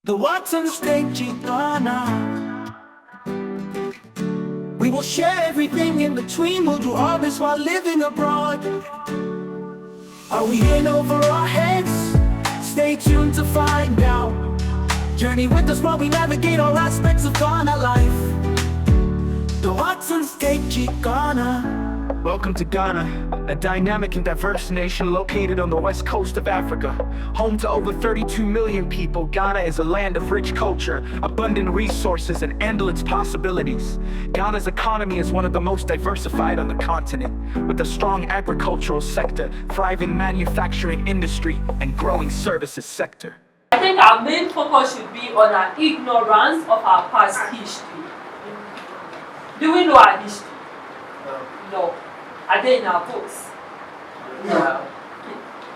The Watson State Ghana. We will share everything in between. We'll do all this while living abroad. Are we in over our heads? Stay tuned to find out. Journey with us while we navigate all aspects of Ghana life. The Watson State Ghana. Welcome to Ghana, a dynamic and diverse nation located on the west coast of Africa. Home to over 32 million people, Ghana is a land of rich culture, abundant resources, and endless possibilities. Ghana's economy is one of the most diversified on the continent, with a strong agricultural sector, thriving manufacturing industry, and growing services sector. I think our main focus should be on our ignorance of our past history. Do we know our history? No. Are they in our books? No.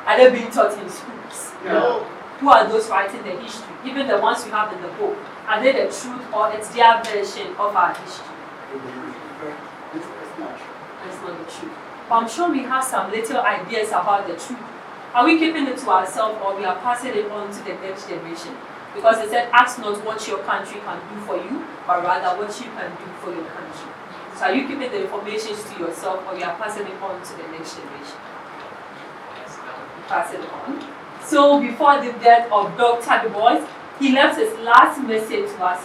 Are they being taught in schools? No. Who are those writing the history? Even the ones you have in the book. Are they the truth or it's their version of our history? It's not the truth. But I'm sure we have some little ideas about the truth. Are we keeping it to ourselves or we are passing it on to the next generation? Because they said, ask not what your country can do for you, but rather what you can do for your country. So are you keeping the information to yourself or you are passing it on to the next generation? Pass it on. So before the death of Dr. Bois, he left his last message to us.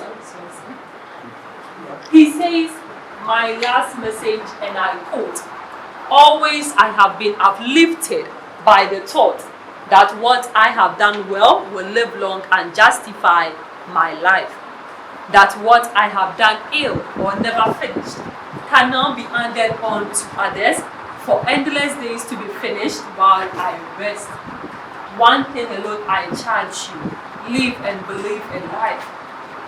He says, my last message, and I quote, always I have been uplifted by the thought that what I have done well will live long and justify my life. That what I have done ill or never finished can now be handed on to others for endless days to be finished while I rest. One thing alone I charge you, live and believe in life.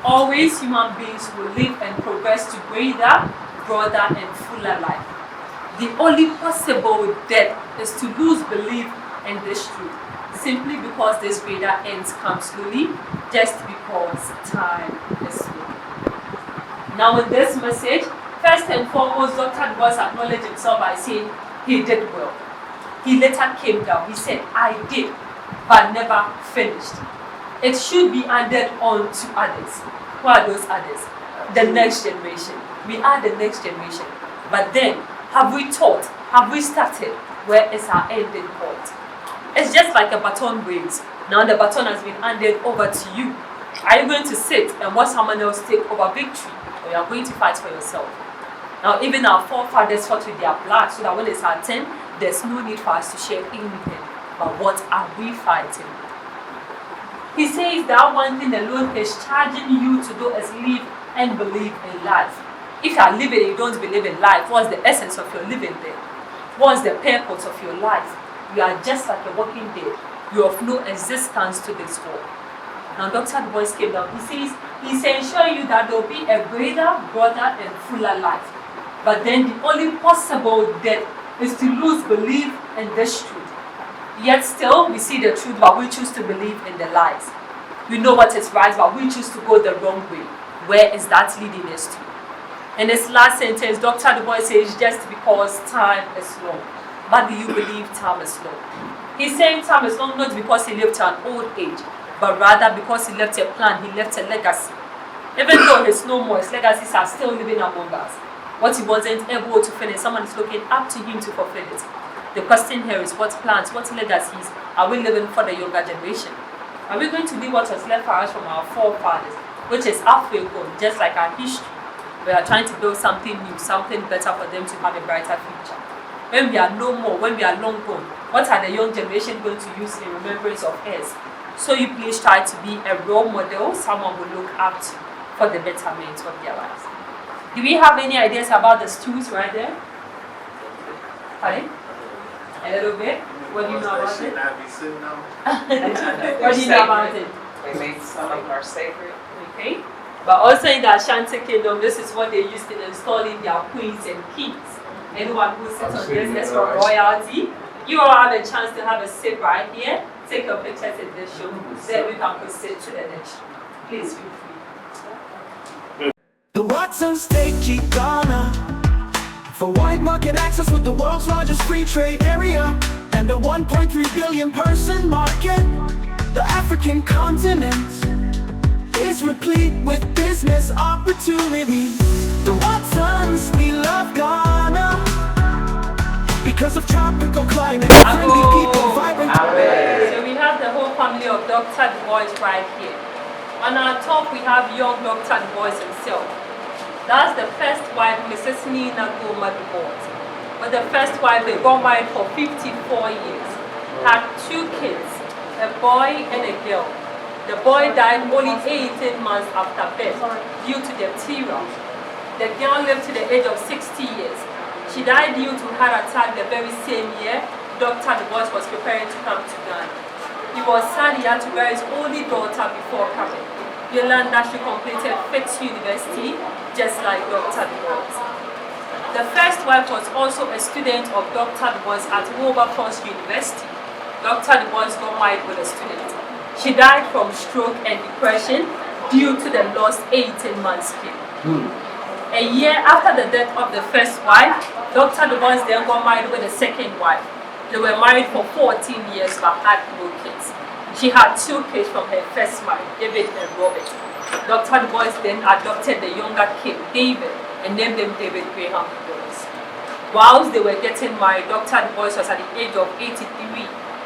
Always human beings will live and progress to greater, broader and fuller life. The only possible with death is to lose belief in this truth, simply because this greater ends come slowly, just because time is slow. Now in this message, first and foremost, Dr. Bois acknowledged himself by saying he did well. He later came down. He said, I did, but never finished. It should be handed on to others. Who are those others? The next generation. We are the next generation. But then, have we taught? Have we started? Where is our ending point? It's just like a baton waves. Now the baton has been handed over to you. Are you going to sit and watch someone else take over victory? Or you are going to fight for yourself? Now even our forefathers fought with their blood so that when it's our turn, there's no need for us to share anything. But what are we fighting? He says that one thing alone is charging you to do is live and believe in life. If you are living and you don't believe in life, what's the essence of your living then? What's the purpose of your life? You are just like a walking dead. You have no existence to this world. Now Dr. Bois came down. He says, he's ensuring you that there will be a greater, broader and fuller life. But then the only possible death is to lose belief in this truth. Yet still, we see the truth, but we choose to believe in the lies. We know what is right, but we choose to go the wrong way. Where is that leading us to? In this last sentence, Dr. Bois says, just because time is long. But do you believe time is long? He's saying time is long not because he lived to an old age, but rather because he left a plan, he left a legacy. Even though he's no more, his legacies are still living among us. What he wasn't able to finish, someone is looking up to him to fulfill it. The question here is, what plans, what legacies are we living for the younger generation? Are we going to leave what was left for us from our forefathers, which is halfway gone, just like our history? We are trying to build something new, something better for them to have a brighter future. When we are no more, when we are long gone, what are the young generation going to use in remembrance of us? So you please try to be a role model someone will look up to for the betterment of their lives. Do we have any ideas about the stools right there? Pardon? A little bit? What do you know about it? What do you know about it? They made some of our sacred. Okay. But also in the Ashanti Kingdom, this is what they used in installing their queens and kings. Anyone who sits on this is for royalty. You all have a chance to have a sit right here. Take your pictures in this show. Then we can proceed to the next. Please feel free. The Watson State Ghana. For wide market access with the world's largest free trade area and a 1.3 billion person market. The African continent. opportunity. The Watsons, we love Ghana because of tropical climate, friendly people, vibrant. So we have the whole family of Dr. Bois right here. On our top, we have young Dr. Bois himself. That's the first wife, Mrs. Nina Goma Bois. But the first wife, they got married for 54 years. Had 2 kids, a boy and a girl. The boy died only 18 months after birth due to diphtheria. The girl lived to the age of 60 years. She died due to heart attack the very same year Dr. Bois was preparing to come to Ghana. He was sad he had to bury his only daughter before coming. We learned that she completed Fitz University just like Dr. Bois. The first wife was also a student of Dr. Bois at Wilberforce University. Dr. Bois got married with a student. She died from stroke and depression due to the lost 18 months kid. A year after the death of the first wife, Dr. Bois then got married with a second wife. They were married for 14 years but had no kids. She had 2 kids from her first marriage, David and Robert. Dr. Bois then adopted the younger kid, David, and named him David Graham Bois. Whilst they were getting married, Dr. Bois was at the age of 83.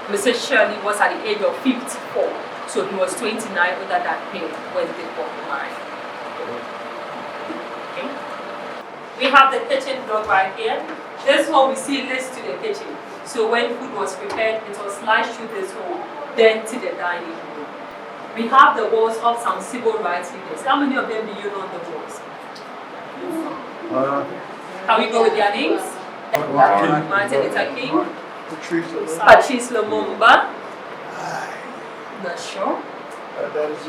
Mrs. Shirley was at the age of 54. So he was 29 older than her when they got married. Okay. We have the kitchen block right here. This one we see leads to the kitchen. So when food was prepared, it was sliced through this hole, then to the dining room. We have the walls of some civil rights leaders. How many of them do you know on the walls? Can we go with their names? Martin Luther King, Patrice Lumumba, not sure. That is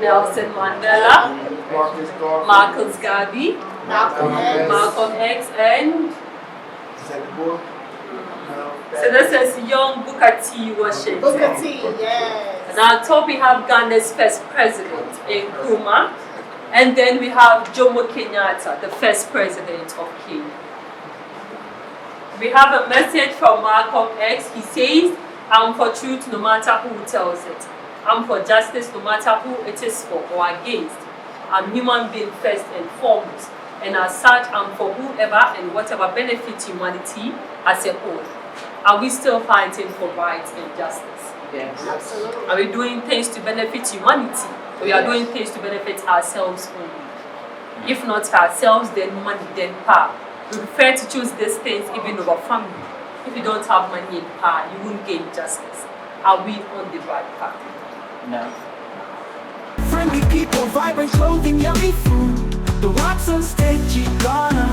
Nelson Mandela, Marcus Garvey, Malcolm Malcolm X, and Is that the boy? so this is young Booker T. Washington. Booker T, yes. And on top we have Ghana's first president, Nkrumah. And then we have Jomo Kenyatta, the first president of Kenya. We have a message from Malcolm X. He says, I'm for truth no matter who tells it. I'm for justice no matter who it is for or against. I'm human being first and foremost. And as such, I'm for whoever and whatever benefits humanity as a whole. Are we still fighting for rights and justice? Yes. Absolutely. Are we doing things to benefit humanity? Or we are doing things to benefit ourselves only? If not ourselves, then money, then power. We prefer to choose these things even over family. If you don't have money and power, you won't gain justice. Are we on the right path? No. Friendly people, vibrant clothing, yummy food. The Watsons take you Ghana.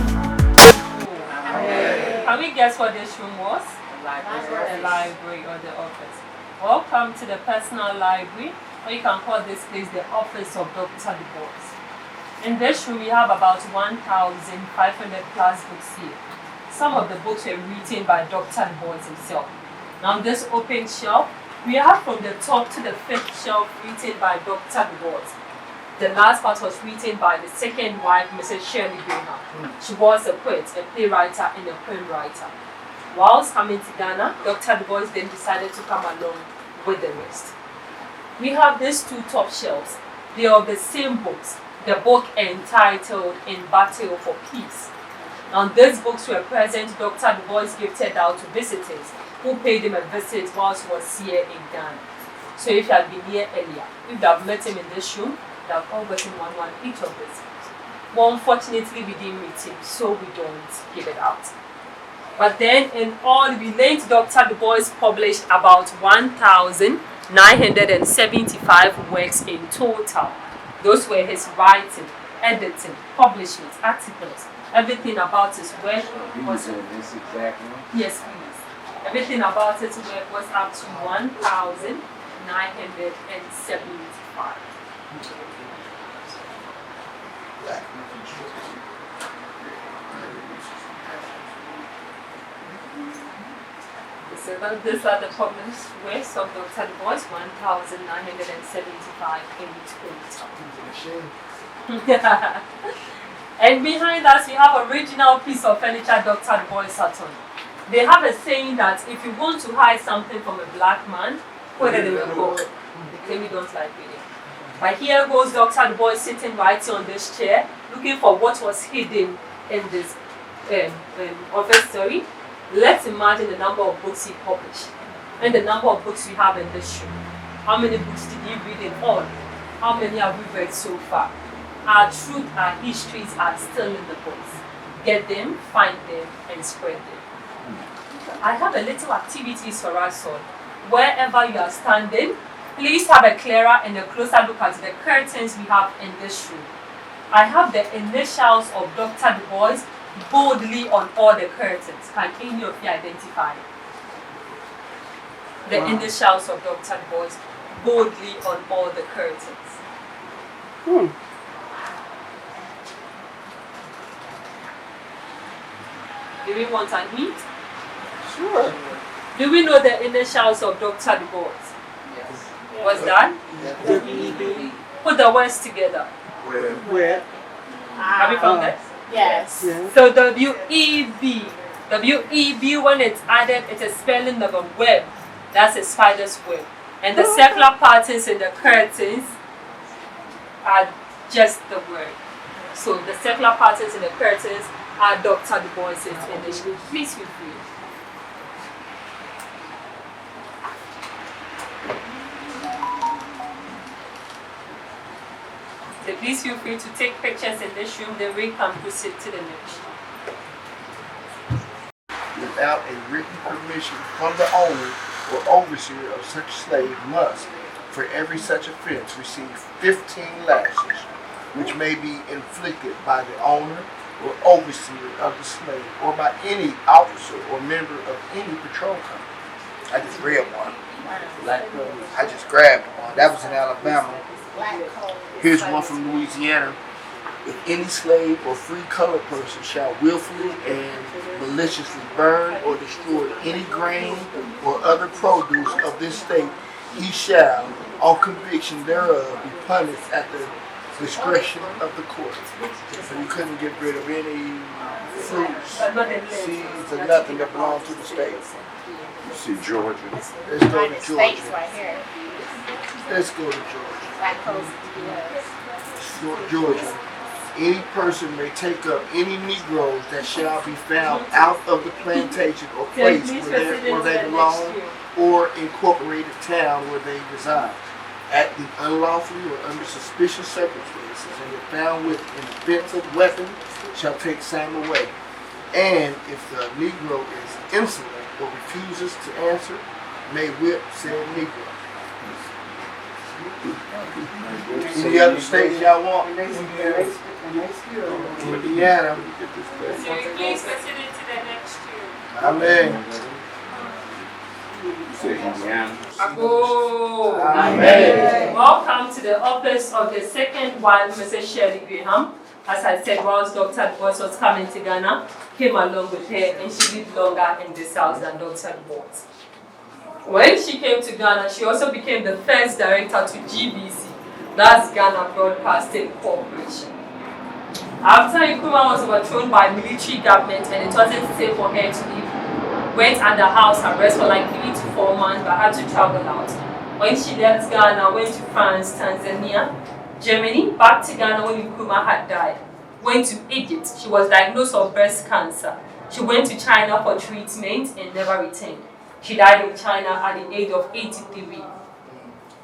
Can we guess what this room was? The library or the office. Welcome to the personal library, or you can call this place the office of Dr. Bois. In this room, we have about 1,500 plus books here. Some of the books were written by Dr. Bois himself. Now, on this open shelf, we have from the top to the 5th shelf written by Dr. Bois. The last part was written by the second wife, Mrs. Shirley Graham. She was a poet, a playwright, and a poem writer. Whilst coming to Ghana, Dr. Bois then decided to come along with the rest. We have these 2 top shelves. They are the same books. The book entitled In Battle for Peace. Now, these books were present Dr. Bois gifted out to visitors who paid him a visit whilst he was here in Ghana. So if you had been here earlier, if you have met him in this room, they have all gotten one each of these books. Well, unfortunately, we didn't meet him, so we don't give it out. But then, in all, we learned Dr. Bois published about 1,975 works in total. Those were his writing, editing, publishing, articles. Everything about his work was... This exactly. Yes, please. Everything about his work was up to 1,975. So these are the published works of Dr. Bois, 1,975 in total. And behind us, we have original piece of furniture Dr. Bois sat on. They have a saying that if you want to hide something from a black man, put it in a book. They really don't like reading. But here goes Dr. Du Bois sitting right here on this chair, looking for what was hidden in this office story. Let's imagine the number of books he published and the number of books we have in this room. How many books did he read in all? How many have we read so far? Our truth, our histories are still in the books. Get them, find them, and spread them. I have a little activities for us all. Wherever you are standing, please have a clearer and a closer look at the curtains we have in this room. I have the initials of Dr. Du Bois boldly on all the curtains. Can any of you identify the initials of Dr. Du Bois boldly on all the curtains? Do we want a hint? Sure. Do we know the initials of Dr. Du Bois? Yes. What's that? W.E.B. Put the words together. Where? Have you found it? Yes. So W.E.B. W.E.B, when it's added, it's a spelling of a web. That's a spider's web. And the circular patterns in the curtains are just the word. So the circular patterns in the curtains are Dr. Du Bois's initials. Please feel free. So please feel free to take pictures in this room, then we can proceed to the next. Without a written permission from the owner or overseer of such slave must, for every such offense, receive 15 lashes, which may be inflicted by the owner or overseer of the slave, or by any officer or member of any patrol company. I just read one. I just grabbed one. That was in Alabama. Black coal. Here's one from Louisiana. If any slave or free colored person shall willfully and maliciously burn or destroy any grain or other produce of this state, he shall, on conviction thereof, be punished at the discretion of the court. So you couldn't get rid of any fruits, seeds, or nothing that belongs to the state. You see Georgia. Let's go United to States Georgia. right here. Let's go to Georgia. Black coal. Yes. Georgia. Any person may take up any Negroes that shall be found out of the plantation or place where they belong, or incorporated town where they reside, acting unlawfully or under suspicious circumstances, and if found with an offensive weapon, shall take same away. And if the Negro is insolent or refuses to answer, may whip said Negro. Any other states y'all want? Indiana. So you please proceed to the next room. Amen. You say Indiana. Oh, Amen. Welcome to the office of the second wife, Mrs. Shirley Graham. As I said, whilst Dr. Du Bois was coming to Ghana, came along with her, and she lived longer in this house than Dr. Du Bois. When she came to Ghana, she also became the first director to GBC, that's Ghana Broadcasting Corporation. After Nkrumah was overthrown by military government and it wasn't safe for her to leave, went under house arrest for like 3 to 4 months but had to travel out. When she left Ghana, went to France, Tanzania, Germany, back to Ghana when Nkrumah had died. Went to Egypt, she was diagnosed with breast cancer. She went to China for treatment and never returned. She died in China at the age of 83.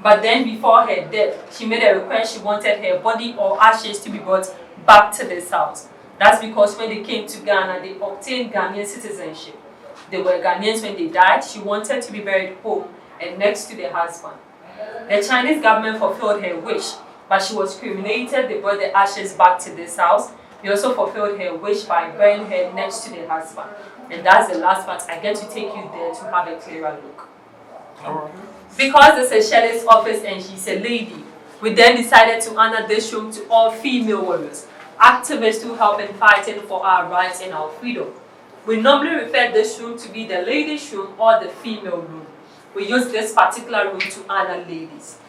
But then before her death, she made a request. She wanted her body or ashes to be brought back to the south. That's because when they came to Ghana, they obtained Ghanaian citizenship. They were Ghanaians when they died. She wanted to be buried home and next to their husband. The Chinese government fulfilled her wish, but she was cremated. They brought the ashes back to this house. They also fulfilled her wish by burying her next to their husband. And that's the last part. I get to take you there to have a clearer look. Because this is Shelley's office and she's a lady, we then decided to honor this room to all female warriors, activists who help in fighting for our rights and our freedom. We normally refer this room to be the ladies' room or the female room. We use this particular room to honor ladies.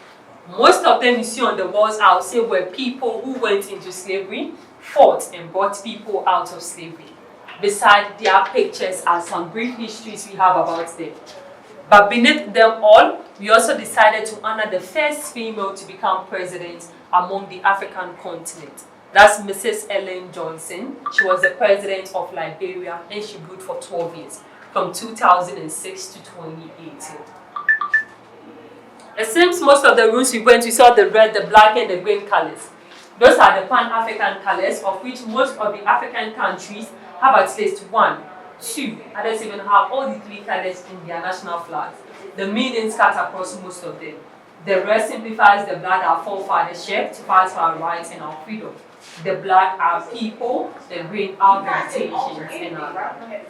Most of them you see on the walls, I'll say, were people who went into slavery, fought and brought people out of slavery. Beside their pictures are some brief histories we have about them. But beneath them all, We also decided to honor the first female to become president among the African continent. That's Mrs. Ellen Johnson. She was the president of Liberia and she ruled for 12 years, from 2006 to 2018. It seems most of the rooms we went, we saw the red, the black, and the green colors. Those are the Pan-African colors, of which most of the African countries have at least 1, 2, others even have all the 3 colors in their national flags. The meanings cut across most of them. The red simplifies the blood our forefathers shed to fight for our rights and our freedom. The black are people, the green are vegetations and our land.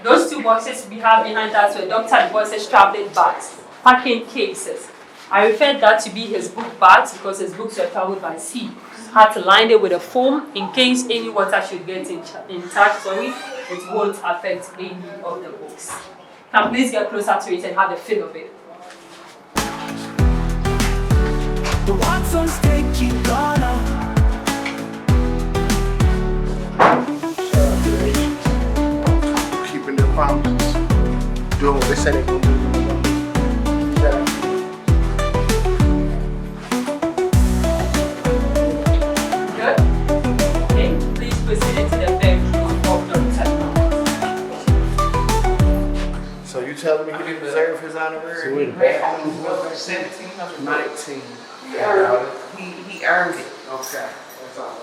Those 2 boxes we have behind us were Dr. Bois's traveling bags, packing cases. I referred that to be his book bags because his books were traveled by sea. Had to line it with a foam in case any water should get in touch, it won't affect any of the books. Can please get closer to it and have a feel of it. The Watsons taking Ghana. Keeping their promises. Doing what they say they're going to do. Good? Okay, please proceed to the bedroom of Dr. So you telling me he didn't deserve his honorary? He paid $1,719. Yeah. He earned it. Okay. That's all.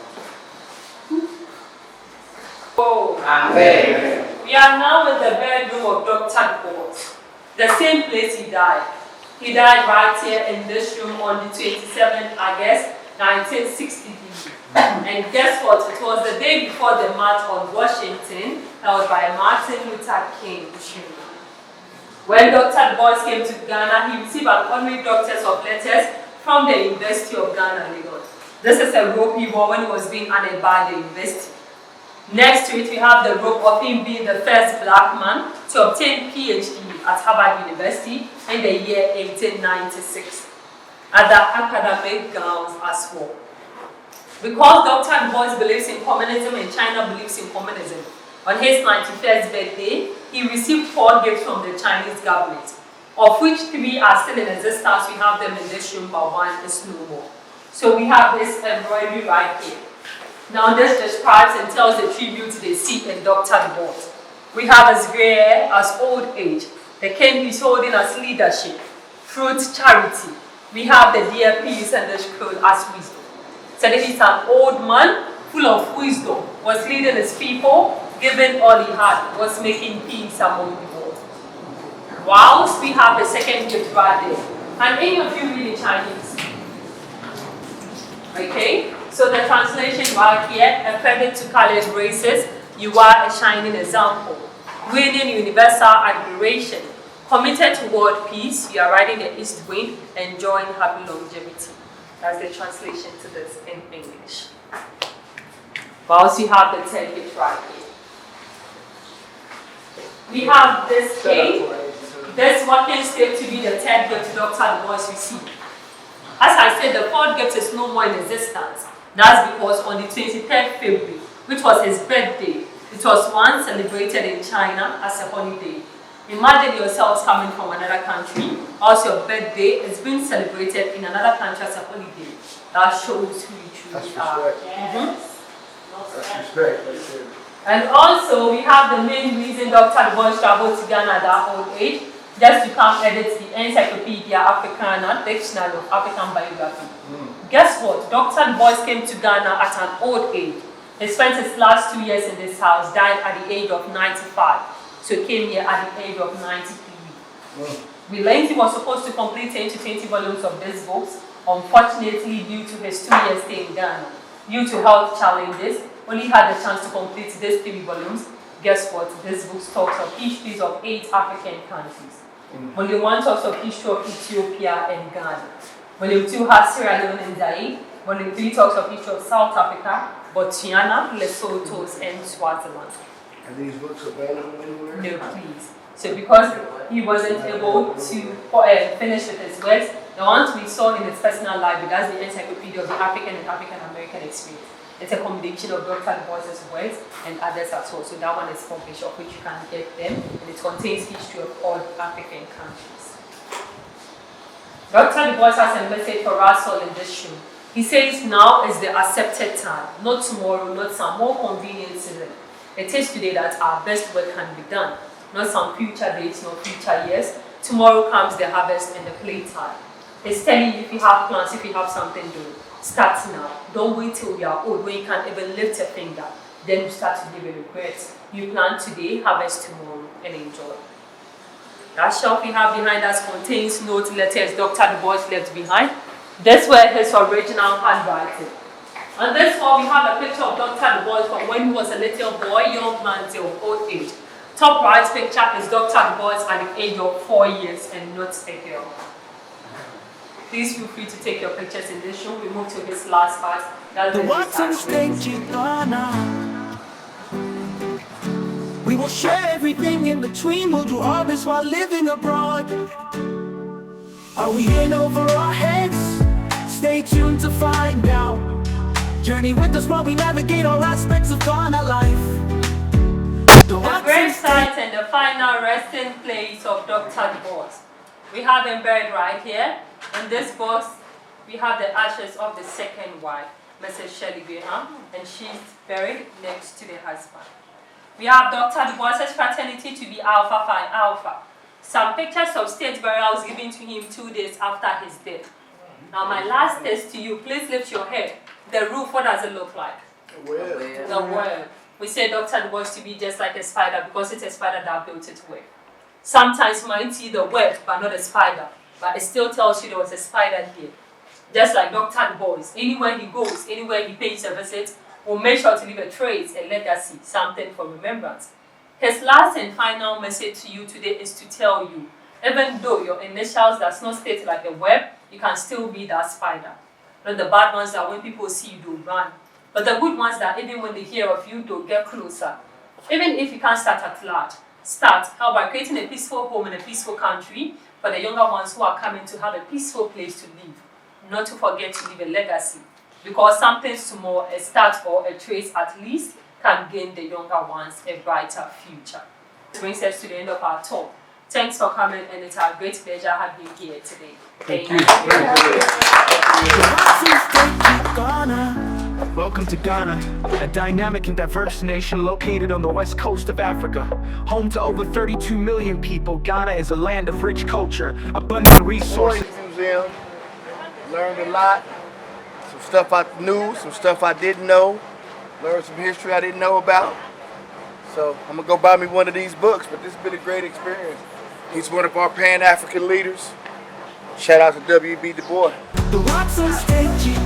Oh. Amen. We are now in the bedroom of Dr. Bois, the same place he died. He died right here in this room on the 27th August 1963. And guess what? It was the day before the March on Washington held by Martin Luther King Jr. When Dr. Bois came to Ghana, he received an honorary doctorate of letters from the University of Ghana, Lagos. This is a robe he wore when he was being honored by the university. Next to it, we have the robe of him being the first black man to obtain PhD at Harvard University in the year 1896. Other academic gowns as well. Because Dr. Bois believes in communism and China believes in communism, on his 91st birthday, he received 4 gifts from the Chinese government, of which 3 are still in existence. We have them in this room, but 1 is no more. So we have this embroidery right here. Now this describes and tells the tribute they see in Dr. Bois. We have as gray hair as old age. The cane he's holding as leadership, fruit, charity. We have the dear peace and the scroll as wisdom. So that he's an old man full of wisdom, was leading his people, giving all he had, was making peace among the world. Whilst we have the second gift right there. And any of you really Chinese? Okay? So the translation right here, a credit to colored races, you are a shining example. Winning universal admiration. Committed to world peace, you are riding the east wind, enjoying happy longevity. That's the translation to this in English. Whilst you have the third gift right here. We have this cake. This walking stick to be the third gift Dr. Bois received. As I said, the 4th gift is no more in existence. That's because on the 23rd February, which was his birthday, it was once celebrated in China as a holiday. Imagine yourselves coming from another country, also your birthday is being celebrated in another country as a holiday. That shows who you truly are. Yes. That's respect. And also, we have the main reason Dr. Bois traveled to Ghana at that old age, just to come edit the Encyclopedia Africana, Dictionary of African Biography. Guess what? Dr. Bois came to Ghana at an old age. He spent his last 2 years in this house, died at the age of 95. So he came here at the age of 93. We learned he was supposed to complete 10 to 20 volumes of these books. Unfortunately, due to his 2 years stay in Ghana, due to health challenges, only had the chance to complete these 3 volumes. Guess what? This book talks of histories of 8 African countries. Volume 1 talks of history of Ethiopia and Ghana. Volume 2 has Sierra Leone and Zaire. Volume 3 talks of history of South Africa, Botswana, Lesotho, and Swaziland. Are these books available anywhere? No, please. So because he wasn't able to finish with his works, the ones we saw in his personal library, that's the Encyclopedia of the African and African American Experience. It's a combination of Dr. Bois's works and others as well. So that one is published, of which you can get them, and it contains history of all African countries. Dr. Du Bois has a message for us all in this show. He says now is the accepted time, not tomorrow, not some more convenient season. It is today that our best work can be done, not some future dates, not future years. Tomorrow comes the harvest and the playtime. It's telling you if you have plans, if you have something to do, start now. Don't wait till you are old when you can't even lift a finger. Then you start to give regrets. You plan today, harvest tomorrow, and enjoy. That shelf we have behind us contains note letters Dr. Du Bois left behind. This were his original handwriting. On this one, we have a picture of Dr. Du Bois from when he was a little boy, young man till old age. Top right picture is Dr. Du Bois at the age of 4 years and not a girl. Please feel free to take your pictures in this show. We move to his last part. That's The the what's on distraction. stage in Ghana. We will share everything in between. We'll do all this while living abroad. Are we in over our heads? Stay tuned to find out. Journey with us while we navigate all aspects of Ghana life. The grave site and the final resting place of Dr. Du Bois. We have him buried right here. In this box, we have the ashes of the second wife, Mrs. Shirley Graham, and she's buried next to the husband. We have Dr. Du Bois' fraternity to be Alpha Phi Alpha. Some pictures of state burials given to him 2 days after his death. Now my last test to you, please lift your head. The roof, what does it look like? The web. We say Dr. Du Bois to be just like a spider because it's a spider that built its web. Sometimes you might see the web but not a spider, but it still tells you there was a spider here. Just like Dr. Du Bois, anywhere he goes, anywhere he pays a visit, will make sure to leave a trace, a legacy, something for remembrance. His last and final message to you today is to tell you, even though your initials does not state like a web, you can still be that spider. Not the bad ones that when people see you, do run. But the good ones that even when they hear of you, they'll get closer. Even if you can't start at large, start how by creating a peaceful home in a peaceful country for the younger ones who are coming to have a peaceful place to live. Not to forget to leave a legacy. Because something small, a start or a trace at least, can gain the younger ones a brighter future. This brings us to the end of our talk. Thanks for coming, and it's our great pleasure having you here today. Thank you. Welcome to Ghana, a dynamic and diverse nation located on the west coast of Africa. Home to over 32 million people, Ghana is a land of rich culture, abundant resources. Museum, learned a lot. Some stuff I knew, some stuff I didn't know. Learned some history I didn't know about. So I'm gonna go buy me one of these books, but this has been a great experience. He's one of our Pan-African leaders. Shout out to W.E.B. Du Bois. The rocks on stage,